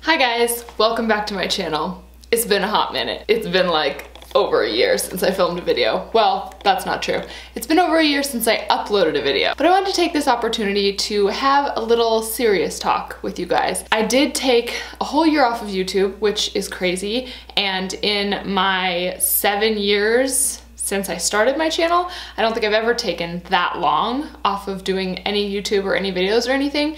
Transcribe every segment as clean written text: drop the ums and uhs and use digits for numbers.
Hi guys, welcome back to my channel. It's been a hot minute. It's been like over a year since I filmed a video. Well, that's not true. It's been over a year since I uploaded a video. But I wanted to take this opportunity to have a little serious talk with you guys. I did take a whole year off of YouTube, which is crazy, and in my 7 years since I started my channel, I don't think I've ever taken that long off of doing any YouTube or any videos or anything.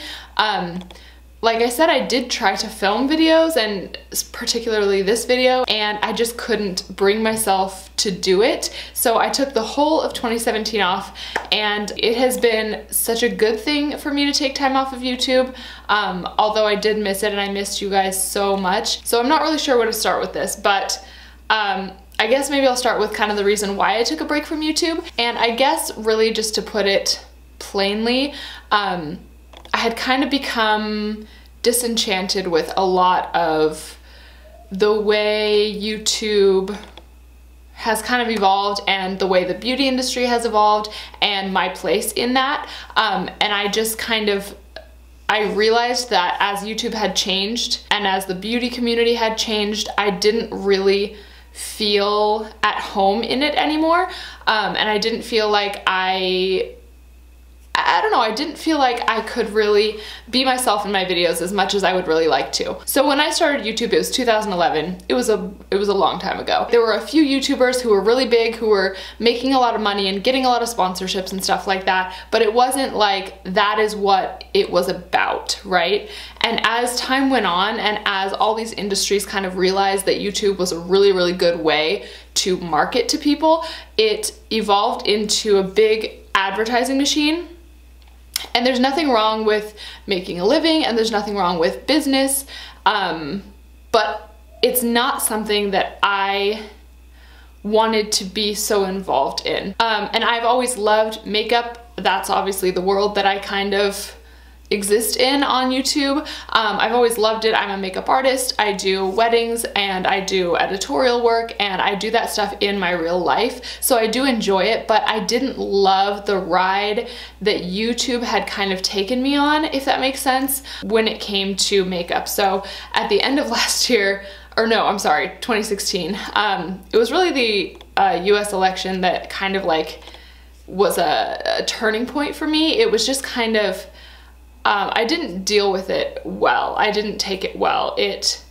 Like I said, I did try to film videos, and particularly this video, and I just couldn't bring myself to do it. So I took the whole of 2017 off, and it has been such a good thing for me to take time off of YouTube, although I did miss it and I missed you guys so much. So I'm not really sure where to start with this, but I guess maybe I'll start with kind of the reason why I took a break from YouTube. And I guess really just to put it plainly, I had kind of become disenchanted with a lot of the way YouTube has kind of evolved and the way the beauty industry has evolved and my place in that. And I just I realized that as YouTube had changed and as the beauty community had changed, I didn't really feel at home in it anymore. And I didn't feel like I don't know, I didn't feel like I could really be myself in my videos as much as I would really like to. So when I started YouTube, it was 2011. It was a long time ago. There were a few YouTubers who were really big, who were making a lot of money and getting a lot of sponsorships and stuff like that, but it wasn't like that is what it was about, right? And as time went on and as all these industries kind of realized that YouTube was a really, really good way to market to people, it evolved into a big advertising machine. And there's nothing wrong with making a living and there's nothing wrong with business, but it's not something that I wanted to be so involved in. And I've always loved makeup. That's obviously the world that I kind of exist in on YouTube. I've always loved it. I'm a makeup artist. I do weddings and I do editorial work and I do that stuff in my real life. So I do enjoy it, but I didn't love the ride that YouTube had kind of taken me on, if that makes sense, when it came to makeup. So at the end of last year, or no, I'm sorry, 2016, it was really the US election that kind of like was a turning point for me. It was just kind of I didn't deal with it well. I didn't take it well. It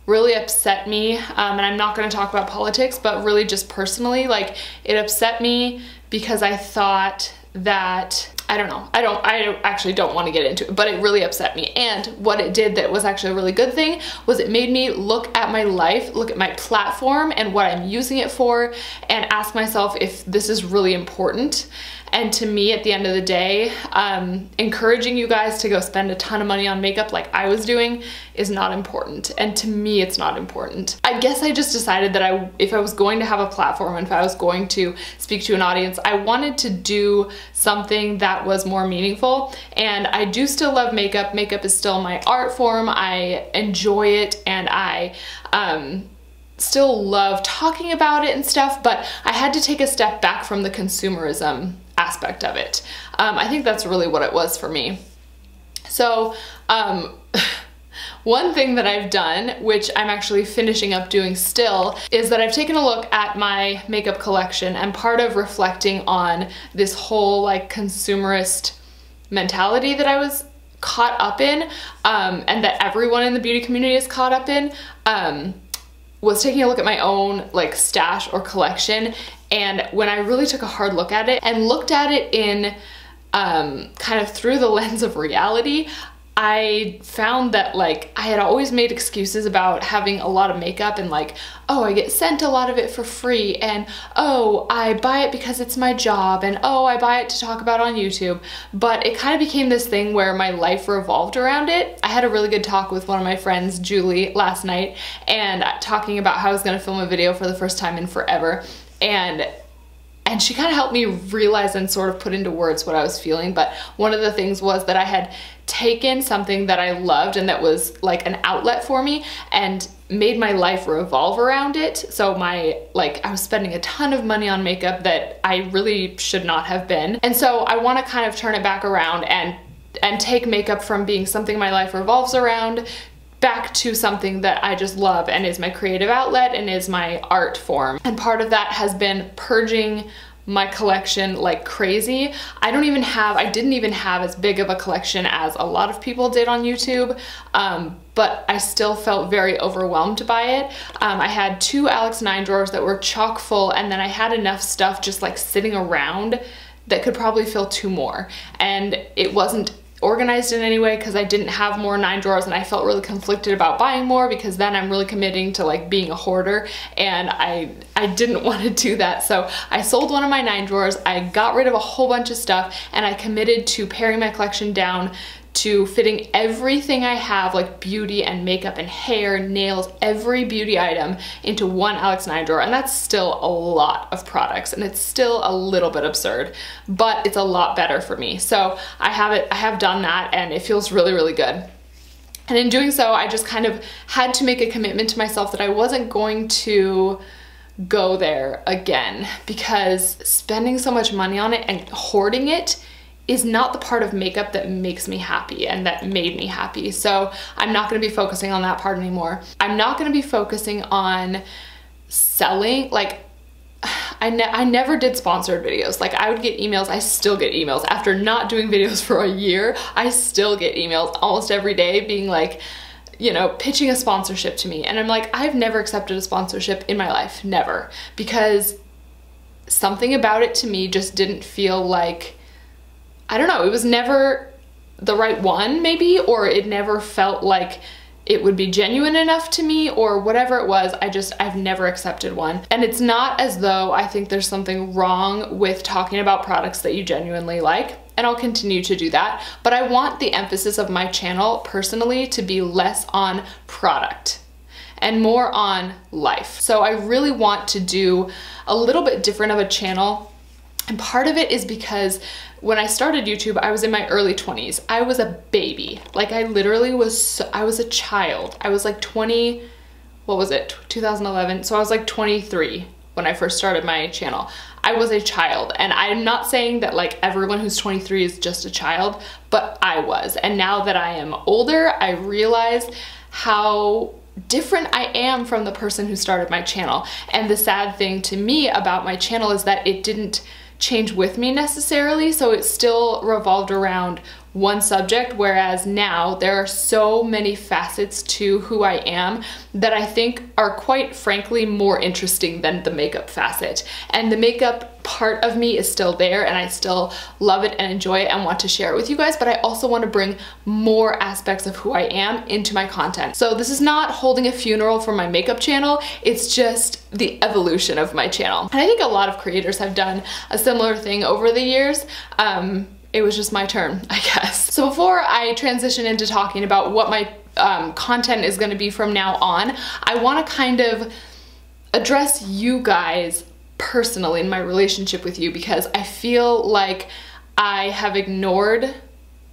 really upset me, and I'm not going to talk about politics, but really just personally, like, it upset me because I thought that, I don't know, I actually don't want to get into it, but it really upset me. And what it did that was actually a really good thing was it made me look at my life, look at my platform and what I'm using it for, and ask myself if this is really important. And to me, at the end of the day, encouraging you guys to go spend a ton of money on makeup like I was doing is not important. And to me, it's not important. I guess I just decided that if I was going to have a platform and if I was going to speak to an audience, I wanted to do something that was more meaningful. And I do still love makeup. Makeup is still my art form. I enjoy it, and I still love talking about it and stuff, but I had to take a step back from the consumerism aspect of it. I think that's really what it was for me. So one thing that I've done, which I'm actually finishing up doing still, is that I've taken a look at my makeup collection, and part of reflecting on this whole like consumerist mentality that I was caught up in, and that everyone in the beauty community is caught up in, was taking a look at my own like stash or collection. And when I really took a hard look at it and looked at it in kind of through the lens of reality, I found that like I had always made excuses about having a lot of makeup, and like, oh, I get sent a lot of it for free, and oh, I buy it because it's my job, and oh, I buy it to talk about on YouTube. But it kind of became this thing where my life revolved around it. I had a really good talk with one of my friends, Julie, last night, and talking about how I was gonna film a video for the first time in forever. And she kind of helped me realize and sort of put into words what I was feeling. But one of the things was that I had taken something that I loved and that was like an outlet for me and made my life revolve around it. So I was spending a ton of money on makeup that I really should not have been. And so I want to kind of turn it back around and take makeup from being something my life revolves around back to something that I just love and is my creative outlet and is my art form. And part of that has been purging my collection like crazy. I didn't even have as big of a collection as a lot of people did on YouTube, but I still felt very overwhelmed by it. I had 2 Alex 9 drawers that were chock full, and then I had enough stuff just like sitting around that could probably fill 2 more. And it wasn't organized in any way because I didn't have more 9 drawers, and I felt really conflicted about buying more because then I'm really committing to like being a hoarder, and I didn't want to do that. So I sold one of my 9 drawers, I got rid of a whole bunch of stuff, and I committed to paring my collection down to fitting everything I have, like beauty and makeup and hair, nails, every beauty item into one Alex 9 drawer. And that's still a lot of products, and it's still a little bit absurd, but it's a lot better for me. So I have done that, and it feels really, really good. And in doing so, I just kind of had to make a commitment to myself that I wasn't going to go there again, because spending so much money on it and hoarding it is not the part of makeup that makes me happy and that made me happy. So I'm not gonna be focusing on that part anymore. I'm not gonna be focusing on selling. Like, I never did sponsored videos. Like, I would get emails, I still get emails. After not doing videos for a year, I still get emails almost every day being like, you know, pitching a sponsorship to me. And I'm like, I've never accepted a sponsorship in my life, never. Because something about it to me just didn't feel like, I don't know, it was never the right one maybe, or it never felt like it would be genuine enough to me, or whatever it was. I've never accepted one. And it's not as though I think there's something wrong with talking about products that you genuinely like, and I'll continue to do that. But I want the emphasis of my channel personally to be less on product and more on life. So I really want to do a little bit different of a channel. And part of it is because when I started YouTube, I was in my early 20s. I was a baby. Like, I literally was, I was a child. I was like 20, what was it, 2011? So I was like 23 when I first started my channel. I was a child, and I'm not saying that like everyone who's 23 is just a child, but I was. And now that I am older, I realize how different I am from the person who started my channel. And the sad thing to me about my channel is that it didn't change with me necessarily, so it still revolved around one subject, whereas now there are so many facets to who I am that I think are quite frankly more interesting than the makeup facet. And the makeup part of me is still there, and I still love it and enjoy it and want to share it with you guys, but I also want to bring more aspects of who I am into my content. So this is not holding a funeral for my makeup channel, it's just the evolution of my channel. And I think a lot of creators have done a similar thing over the years. It was just my turn, I guess. So before I transition into talking about what my content is gonna be from now on, I wanna kind of address you guys personally in my relationship with you, because I feel like I have ignored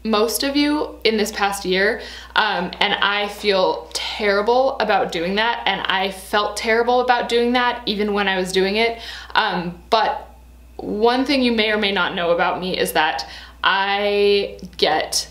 most of you in this past year, and I feel terrible about doing that, and I felt terrible about doing that even when I was doing it. But one thing you may or may not know about me is that I get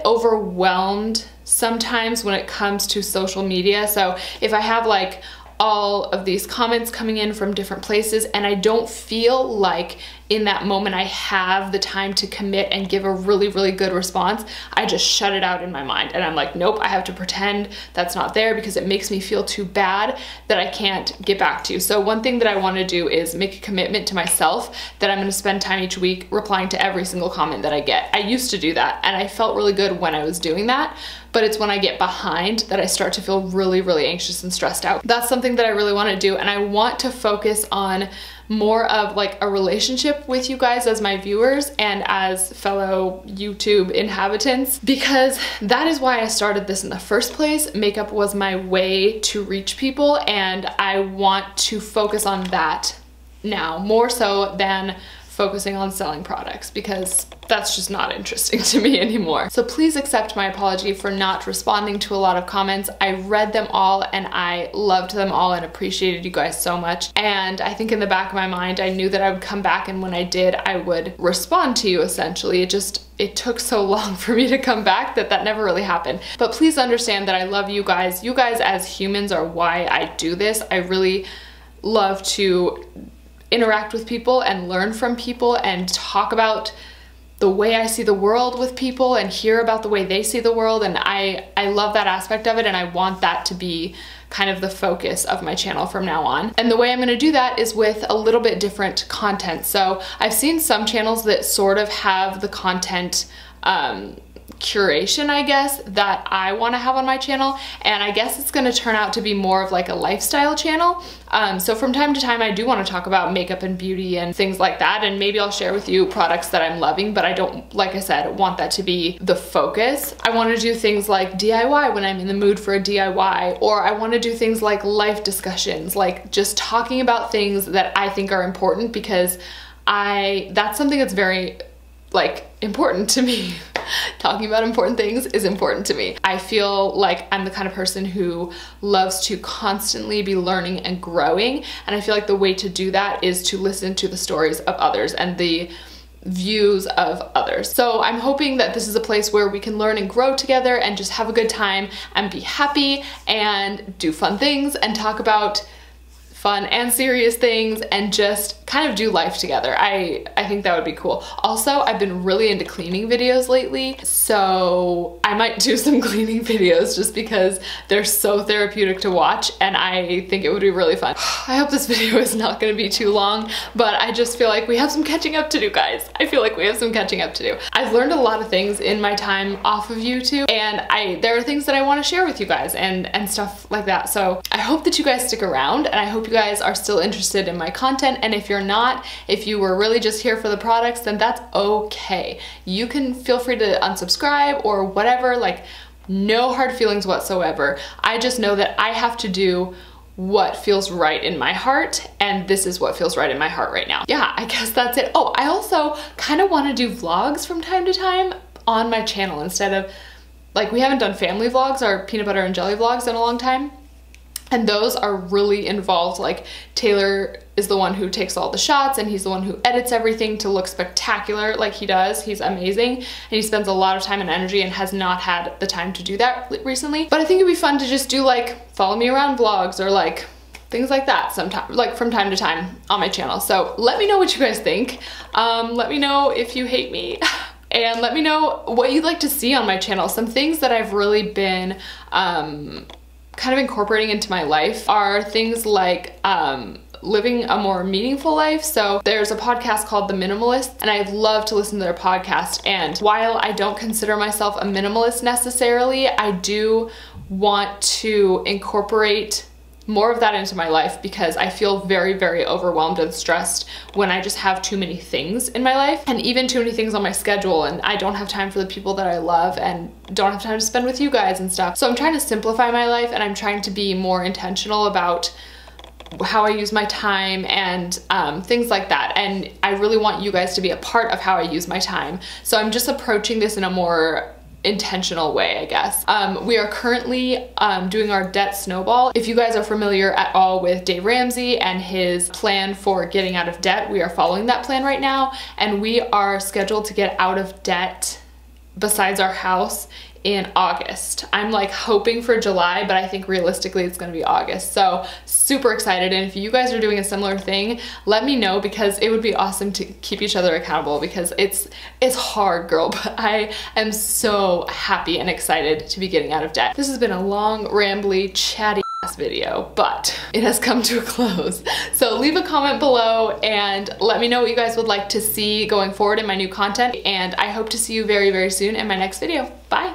overwhelmed sometimes when it comes to social media. So if I have like all of these comments coming in from different places and I don't feel like in that moment I have the time to commit and give a really, really good response, I just shut it out in my mind. And I'm like, nope, I have to pretend that's not there because it makes me feel too bad that I can't get back to you. So one thing that I want to do is make a commitment to myself that I'm going to spend time each week replying to every single comment that I get. I used to do that and I felt really good when I was doing that, but it's when I get behind that I start to feel really, really anxious and stressed out. That's something that I really want to do, and I want to focus on more of like a relationship with you guys as my viewers and as fellow YouTube inhabitants, because that is why I started this in the first place. Makeup was my way to reach people, and I want to focus on that now more so than focusing on selling products because that's just not interesting to me anymore. So please accept my apology for not responding to a lot of comments. I read them all and I loved them all and appreciated you guys so much. And I think in the back of my mind, I knew that I would come back, and when I did, I would respond to you essentially. It took so long for me to come back that never really happened. But please understand that I love you guys. You guys as humans are why I do this. I really love to interact with people and learn from people and talk about the way I see the world with people and hear about the way they see the world, and I love that aspect of it, and I want that to be kind of the focus of my channel from now on. And the way I'm gonna do that is with a little bit different content. So I've seen some channels that sort of have the content curation, I guess, that I want to have on my channel, and I guess it's going to turn out to be more of like a lifestyle channel. So from time to time I do want to talk about makeup and beauty and things like that, and maybe I'll share with you products that I'm loving, but I don't, like I said, want that to be the focus. I want to do things like DIY when I'm in the mood for a DIY, or I want to do things like life discussions, like just talking about things that I think are important, because that's something that's very important to me. Talking about important things is important to me. I feel like I'm the kind of person who loves to constantly be learning and growing, and I feel like the way to do that is to listen to the stories of others and the views of others. So I'm hoping that this is a place where we can learn and grow together and just have a good time and be happy and do fun things and talk about fun and serious things and just kind of do life together. I think that would be cool. Also, I've been really into cleaning videos lately, so I might do some cleaning videos just because they're so therapeutic to watch, and I think it would be really fun. I hope this video is not going to be too long, but I just feel like we have some catching up to do, guys. I feel like we have some catching up to do. I've learned a lot of things in my time off of YouTube, and there are things that I want to share with you guys and stuff like that. So I hope that you guys stick around, and I hope you guys are still interested in my content, and if you're not, if you were really just here for the products, then that's okay. You can feel free to unsubscribe or whatever, like no hard feelings whatsoever. I just know that I have to do what feels right in my heart, and this is what feels right in my heart right now. Yeah, I guess that's it. Oh, I also kind of want to do vlogs from time to time on my channel instead of, like, we haven't done family vlogs or peanut butter and jelly vlogs in a long time. And those are really involved. Like, Taylor is the one who takes all the shots, and he's the one who edits everything to look spectacular like he does. He's amazing, and he spends a lot of time and energy and has not had the time to do that recently. But I think it'd be fun to just do like follow me around vlogs or like things like that sometime, like from time to time on my channel. So let me know what you guys think. Let me know if you hate me. And let me know what you'd like to see on my channel. Some things that I've really been kind of incorporating into my life are things like living a more meaningful life. So there's a podcast called The Minimalist, and I love to listen to their podcast. And while I don't consider myself a minimalist necessarily, I do want to incorporate more of that into my life because I feel very, very overwhelmed and stressed when I just have too many things in my life, and even too many things on my schedule, and I don't have time for the people that I love and don't have time to spend with you guys and stuff. So I'm trying to simplify my life, and I'm trying to be more intentional about how I use my time and things like that. And I really want you guys to be a part of how I use my time. So I'm just approaching this in a more intentional way, I guess. We are currently doing our debt snowball. If you guys are familiar at all with Dave Ramsey and his plan for getting out of debt, we are following that plan right now, and we are scheduled to get out of debt besides our house in August. I'm like hoping for July, but I think realistically it's gonna be August. So super excited. And if you guys are doing a similar thing, let me know, because it would be awesome to keep each other accountable, because it's hard, girl, but I am so happy and excited to be getting out of debt. This has been a long, rambly, chatty video, but it has come to a close. So leave a comment below and let me know what you guys would like to see going forward in my new content, and I hope to see you very, very soon in my next video. Bye.